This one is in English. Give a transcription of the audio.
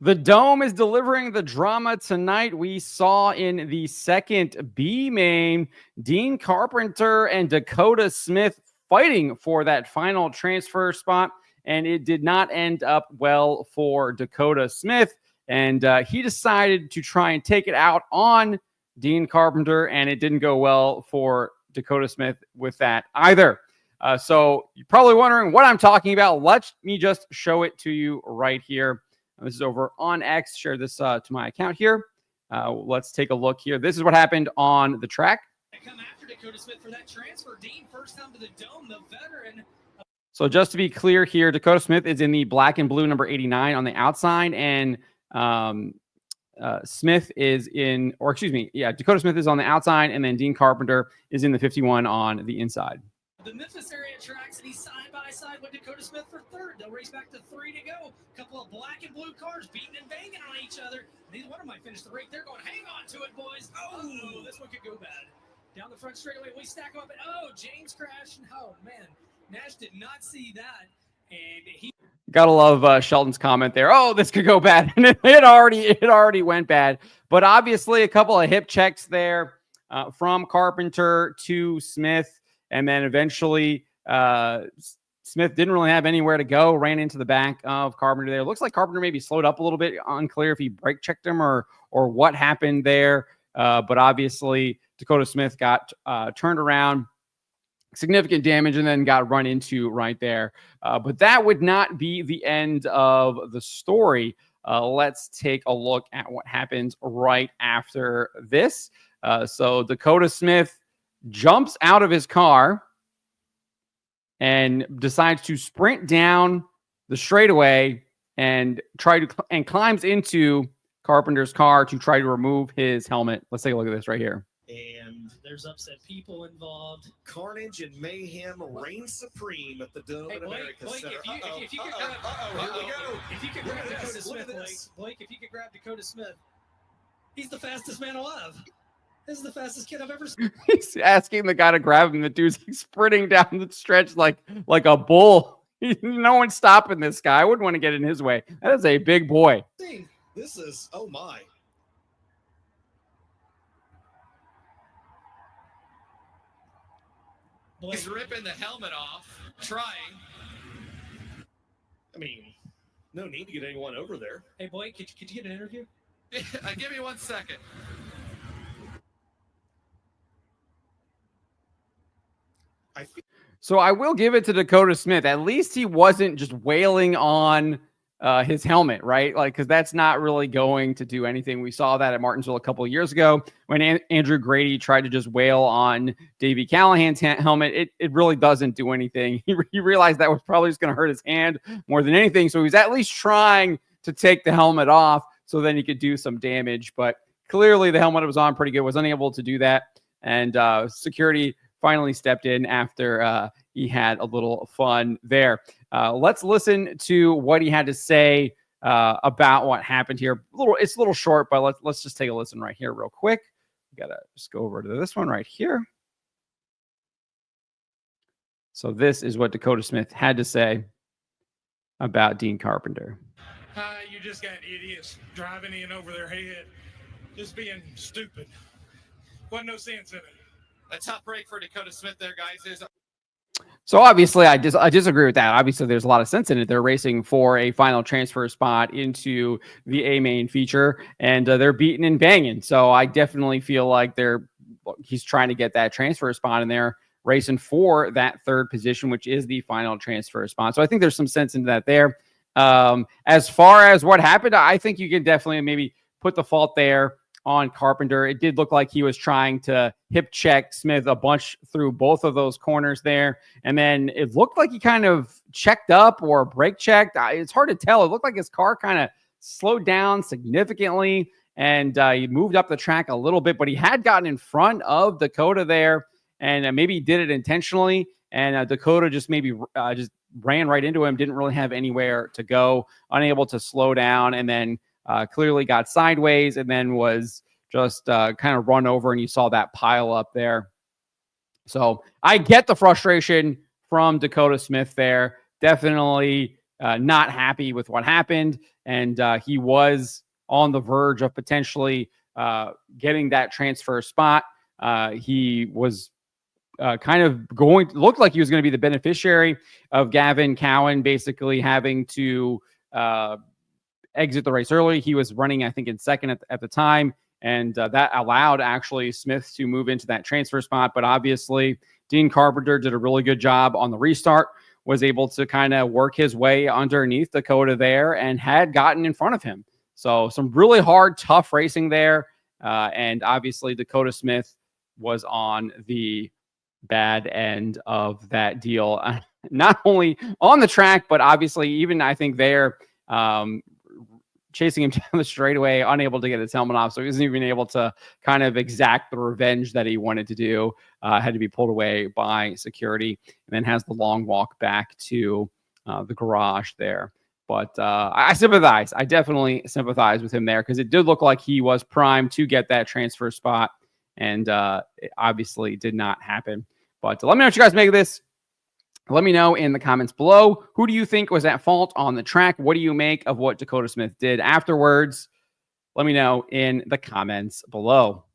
The Dome is delivering the drama tonight. We saw in the second B main, Dean Carpenter and Dakota Smith fighting for that final transfer spot, and it did not end up well for Dakota Smith. And he decided to try and take it out on Dean Carpenter, and it didn't go well for Dakota Smith with that either. So you're probably wondering what I'm talking about. Let me just show it to you right here. This is over on X. Share this to my account here. Let's take a look here. This is what happened on the track. Come after Dakota Smith for that transfer. Dean first time to the Dome, the veteran. So just to be clear here, Dakota Smith is in the black and blue number 89 on the outside, and Smith is in, or excuse me, yeah, Dakota Smith is on the outside, and then Dean Carpenter is in the 51 on the inside. The Memphis area tracks, and he's side by side with Dakota Smith for third. They'll race back to 3 to go. A couple of black and blue cars beating and banging on each other. Neither one of them might finish the race. They're going, hang on to it, boys. Oh, this one could go bad. Down the front straightaway, we stack them up, and James crashed. And oh, man, Nash did not see that. And he gotta love Shelton's comment there. Oh, this could go bad. And it already went bad. But obviously a couple of hip checks there from Carpenter to Smith. And then eventually Smith didn't really have anywhere to go, ran into the back of Carpenter there. Looks like Carpenter maybe slowed up a little bit. Unclear if he brake checked him or what happened there. But obviously Dakota Smith got turned around, significant damage, and then got run into right there. But that would not be the end of the story. Let's take a look at what happens right after this. So Dakota Smith jumps out of his car and decides to sprint down the straightaway and climbs into Carpenter's car to try to remove his helmet. Let's take a look at this right here. And there's upset people involved. Carnage and mayhem reign supreme at the Dome at America Center. If you could grab Dakota Smith, Blake, if you could grab Dakota Smith, he's the fastest man alive. This is the fastest kid I've ever seen. He's asking the guy to grab him. The dude's sprinting down the stretch like a bull. No one's stopping this guy. I wouldn't want to get in his way. That is a big boy. This is, oh my. He's ripping the helmet off, trying. I mean, no need to get anyone over there. Hey, Blake, could you get an interview? Give me 1 second. So I will give it to Dakota Smith. At least he wasn't just wailing on his helmet, right? Like, because that's not really going to do anything. We saw that at Martinsville a couple of years ago when Andrew Grady tried to just wail on Davey Callahan's helmet. It really doesn't do anything. He realized that was probably just going to hurt his hand more than anything. So he's at least trying to take the helmet off so then he could do some damage. But clearly the helmet was on pretty good, was unable to do that. And security finally stepped in after he had a little fun there. Let's listen to what he had to say about what happened here. It's a little short, but let's just take a listen right here real quick. We gotta just go over to this one right here. So this is what Dakota Smith had to say about Dean Carpenter. You just got idiots driving in over their head, just being stupid. Wasn't no sense in it. A tough break for Dakota Smith there, guys. So obviously, I disagree with that. Obviously, there's a lot of sense in it. They're racing for a final transfer spot into the A main feature, and they're beating and banging. So I definitely feel like he's trying to get that transfer spot, and they're racing for that third position, which is the final transfer spot. So I think there's some sense into that there. As far as what happened, I think you can definitely maybe put the fault there on Carpenter. It did look like he was trying to hip check Smith a bunch through both of those corners there. And then it looked like he kind of checked up or brake checked. It's hard to tell. It looked like his car kind of slowed down significantly and he moved up the track a little bit, but he had gotten in front of Dakota there and maybe he did it intentionally. And Dakota just maybe just ran right into him, didn't really have anywhere to go, unable to slow down, and then clearly got sideways and then was just kind of run over, and you saw that pile up there. So I get the frustration from Dakota Smith there. Definitely not happy with what happened, and he was on the verge of potentially getting that transfer spot. He was kind of looked like he was going to be the beneficiary of Gavin Cowan basically having to exit the race early. He was running, I think, in second at the time, and that allowed actually Smith to move into that transfer spot. But obviously, Dean Carpenter did a really good job on the restart, was able to kind of work his way underneath Dakota there and had gotten in front of him. So some really hard, tough racing there. And obviously, Dakota Smith was on the bad end of that deal, not only on the track, but obviously even I think there, chasing him down the straightaway, unable to get his helmet off. So he wasn't even able to kind of exact the revenge that he wanted to do. Had to be pulled away by security, and then has the long walk back to the garage there. But I sympathize. I definitely sympathize with him there, because it did look like he was primed to get that transfer spot, and it obviously did not happen. But let me know what you guys make of this. Let me know in the comments below. Who do you think was at fault on the track? What do you make of what Dakota Smith did afterwards? Let me know in the comments below.